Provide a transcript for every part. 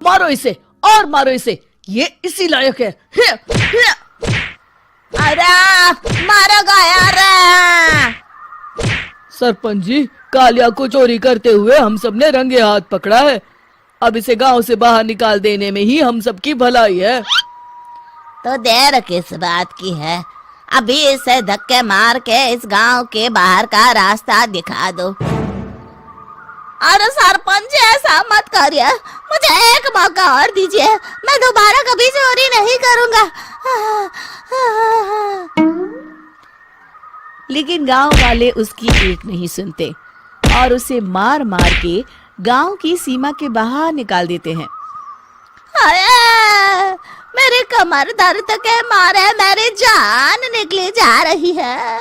मारो इसे और मारो इसे, ये इसी लायक है। अरे मारो यार। सरपंच जी, कालिया को चोरी करते हुए हम सब ने रंगे हाथ पकड़ा है। अब इसे गांव से बाहर निकाल देने में ही हम सबकी भलाई है। तो देर किस बात की है, अभी इसे धक्के मार के इस गांव के बाहर का रास्ता दिखा दो। अरे सरपंच ऐसा मत करिए, मुझे एक मौका और दीजिए, मैं दोबारा कभी चोरी नहीं करूंगा। लेकिन गांव वाले उसकी एक नहीं सुनते और उसे मार मार के गांव की सीमा के बाहर निकाल देते हैं। मेरी कमर दर्द के मारे मेरी जान निकली जा रही है।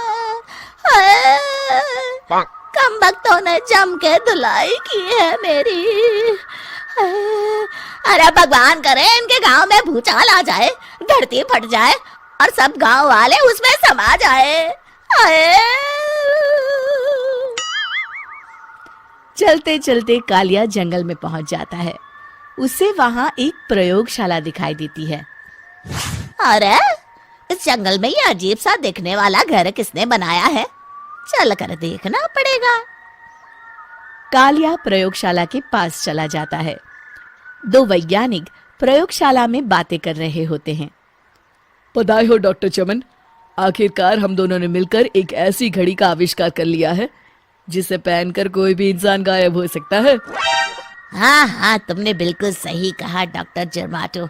कमबख्तों ने जम के धुलाई की है मेरी। अरे भगवान करे इनके गांव में भूचाल आ जाए, धरती फट जाए और सब गांव वाले उसमें समा जाए। चलते चलते कालिया जंगल में पहुंच जाता है। उसे वहां एक प्रयोगशाला दिखाई देती है। अरे इस जंगल में ये अजीब सा दिखने वाला घर किसने बनाया है, चल कर देखना पड़ेगा। कालिया प्रयोगशाला के पास चला जाता है। दो वैज्ञानिक प्रयोगशाला में बातें कर रहे होते हैं। बधाई हो डॉक्टर चमन, आखिरकार हम दोनों ने मिलकर एक ऐसी घड़ी का आविष्कार कर लिया है जिसे पहनकर कोई भी इंसान गायब हो सकता है। हाँ हाँ, तुमने बिल्कुल सही कहा डॉक्टर जर्माटो।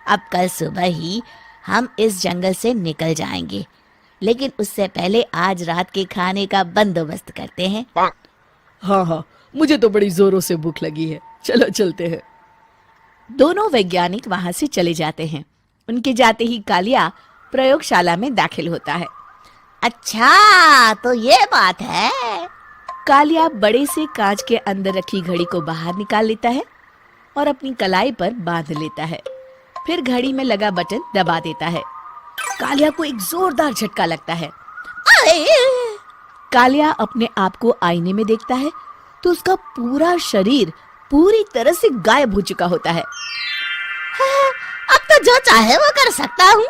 अब कल सुबह ही हम इस जंगल से निकल जाएंगे, लेकिन उससे पहले आज रात के खाने का बंदोबस्त करते हैं। हाँ हाँ, मुझे तो बड़ी जोरों से भूख लगी है, चलो चलते हैं। दोनों वैज्ञानिक वहां से चले जाते हैं। उनके जाते ही कालिया प्रयोगशाला में दाखिल होता है। अच्छा तो ये बात है। कालिया बड़े से कांच के अंदर रखी घड़ी को बाहर निकाल लेता है और अपनी कलाई पर बांध लेता है। फिर घड़ी में लगा बटन दबा देता है। कालिया को एक जोरदार झटका लगता है। कालिया अपने आप को आईने में देखता है तो उसका पूरा शरीर पूरी तरह से गायब हो चुका होता है। अब तो जो चाहे वो कर सकता हूँ।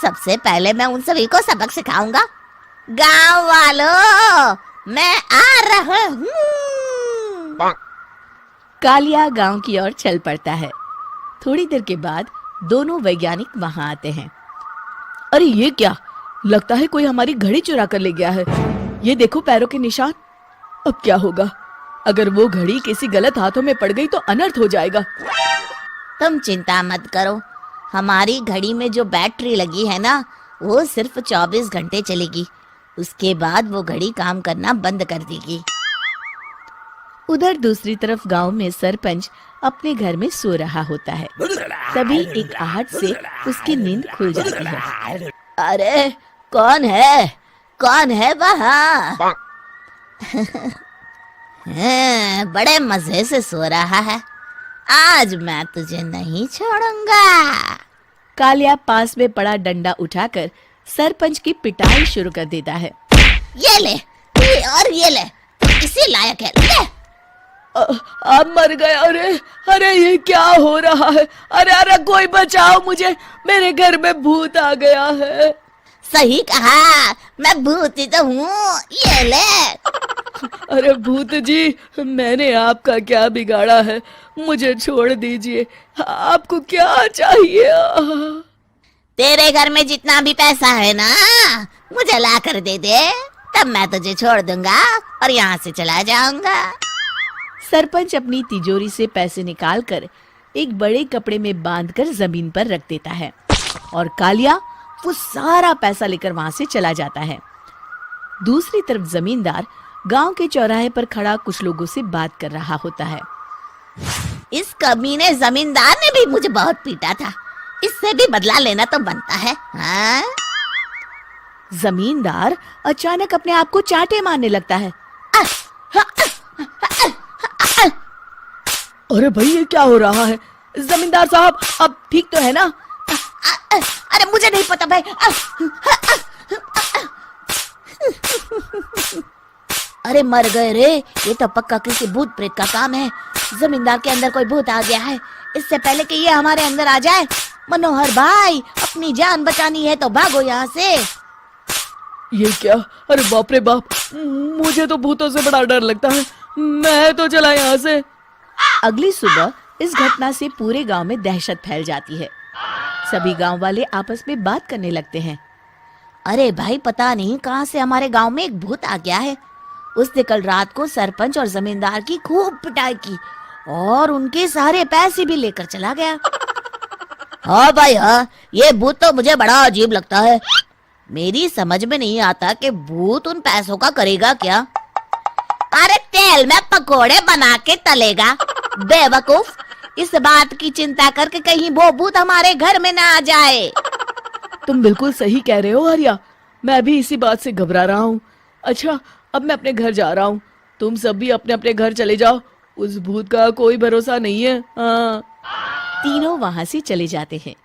सबसे पहले मैं उन सभी को सबक सिखाऊंगा। गांव वालों, मैं आ रहा हूँ। कालिया गांव की ओर चल पड़ता है। थोड़ी देर के बाद दोनों वैज्ञानिक वहां आते हैं। अरे ये क्या, लगता है कोई हमारी घड़ी चुरा कर ले गया है। ये देखो पैरों के निशान। अब क्या होगा, अगर वो घड़ी किसी गलत हाथों में पड़ गई तो अनर्थ हो जाएगा। तुम चिंता मत करो, हमारी घड़ी में जो बैटरी लगी है ना, वो सिर्फ 24 घंटे चलेगी। उसके बाद वो घड़ी काम करना बंद कर देगी। उधर दूसरी तरफ गांव में सरपंच अपने घर में सो रहा होता है। तभी एक आहट से उसकी नींद खुल जाती है। अरे कौन है वहाँ? बड़े मजे से सो रहा है, आज मैं तुझे नहीं छोड़ूंगा। कालिया पास में पड़ा डंडा उठाकर सरपंच की पिटाई शुरू कर देता है। ये ले, ये ले, इसी लायक है, ले। आप मर गए। अरे ये क्या हो रहा है? अरे कोई बचाओ मुझे, मेरे घर में भूत आ गया है। सही कहा, मैं भूत ही तो हूँ, ये ले। अरे भूत जी, मैंने आपका क्या बिगाड़ा है, मुझे छोड़ दीजिए। आपको क्या चाहिए? तेरे घर में जितना भी पैसा है ना, मुझे ला कर दे दे, तब मैं तुझे छोड़ दूंगा और यहाँ से चला जाऊंगा। सरपंच अपनी तिजोरी से पैसे निकालकर एक बड़े कपड़े में बांधकर जमीन पर रख देता है और कालिया वो सारा पैसा लेकर वहां से चला जाता है। दूसरी तरफ जमींदार गांव के चौराहे पर खड़ा कुछ लोगों से बात कर रहा होता है। इस कमीने जमींदार ने भी मुझे बहुत पीटा था, इससे भी बदला लेना तो बनता है। हाँ? जमींदार अचानक अपने आप को चांटे मारने लगता है। अरे भाई ये क्या हो रहा है? जमींदार साहब, अब ठीक तो है ना? अरे मुझे नहीं पता भाई। अरे मर गए रे, ये तो पक्का किसी भूत प्रेत का काम है। जमींदार के अंदर कोई भूत आ गया है। इससे पहले कि ये हमारे अंदर आ जाए, मनोहर भाई अपनी जान बचानी है तो भागो यहाँ से। ये क्या? अरे बाप रे बाप, मुझे तो भूतों से बड़ा डर लगता है। मैं तो चला यहाँ से। अगली सुबह इस घटना से पूरे गांव में दहशत फैल जाती है। सभी गांव वाले आपस में बात करने लगते हैं। अरे भाई, पता नहीं कहाँ से हमारे गांव में एक भूत आ गया है। उसने कल रात को सरपंच और जमींदार की खूब पिटाई की और उनके सारे पैसे भी लेकर चला गया। हाँ भाई हाँ, ये भूत तो मुझे बड़ा अजीब लगता है। मेरी समझ में नहीं आता कि भूत उन पैसों का करेगा क्या। अरे तेल में पकोड़े बना के तलेगा, बेवकूफ। इस बात की चिंता करके कहीं वो भूत हमारे घर में ना आ जाए। तुम बिल्कुल सही कह रहे हो आर्या, मैं भी इसी बात से घबरा रहा हूँ। अच्छा, अब मैं अपने घर जा रहा हूँ। तुम सब भी अपने अपने घर चले जाओ, उस भूत का कोई भरोसा नहीं है। हाँ। तीनों वहां से चले जाते हैं।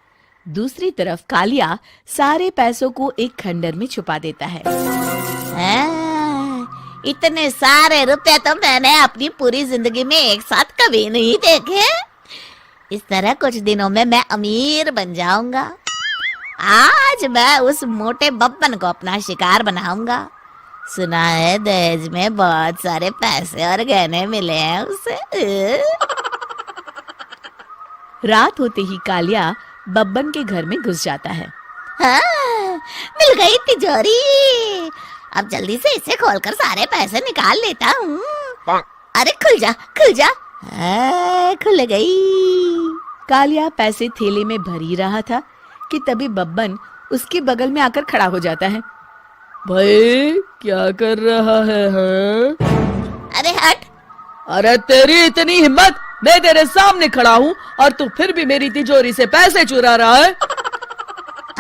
दूसरी तरफ कालिया सारे पैसों को एक खंडर में छुपा देता है। इतने सारे रुपए तो मैंने अपनी पूरी जिंदगी में एक साथ कभी नहीं देखे। इस तरह कुछ दिनों में मैं अमीर बन जाऊंगा। आज मैं उस मोटे बब्बन को अपना शिकार बनाऊंगा। सुना है दहेज में बहुत सारे पैसे और गहने मिले हैं उसे। रात होते ही कालिया बब्बन के घर में घुस जाता है। हाँ, मिल गई तिजोरी। अब जल्दी से इसे खोलकर सारे पैसे निकाल लेता हूँ। अरे खुल जा, खुल जा। खुल गई। कालिया पैसे थैले में भर ही रहा था कि तभी बब्बन उसके बगल में आकर खड़ा हो जाता है। भाई क्या कर रहा है? हाँ? अरे हट। अरे तेरी इतनी हिम्मत, मैं तेरे सामने खड़ा हूँ और तू फिर भी मेरी तिजोरी से पैसे चुरा रहा है।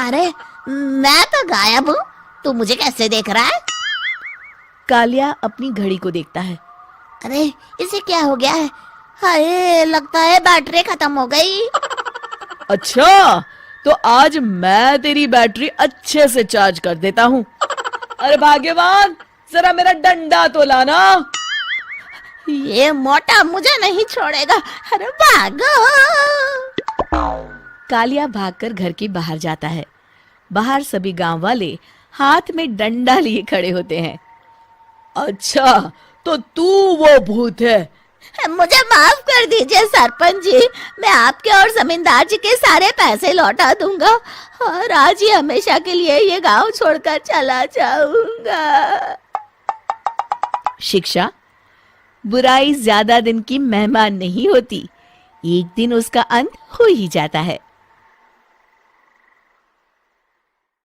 अरे मैं तो गायब हूँ, तू मुझे कैसे देख रहा है? कालिया अपनी घड़ी को देखता है। अरे इसे क्या हो गया है? हाय, लगता है बैटरी खत्म हो गई। अच्छा, तो आज मैं तेरी बैटरी अच्छे से चार्ज कर देता हूँ। अरे भाग्यवान, जरा मेरा डंडा तो लाना। ये मोटा मुझे नहीं छोड़ेगा। अरे भागो। कालिया भागकर घर के बाहर जाता है। बाहर सभी गांव वाले हाथ में डंडा लिए खड़े होते हैं। अच्छा, तो तू वो भूत है? मुझे माफ कर दीजिए सरपंच जी, मैं आपके और जमींदार जी के सारे पैसे लौटा दूंगा और आज ही हमेशा के लिए ये गांव छोड़कर चला जाऊंगा। शिक्षा: बुराई ज्यादा दिन की मेहमान नहीं होती, एक दिन उसका अंत हो ही जाता है।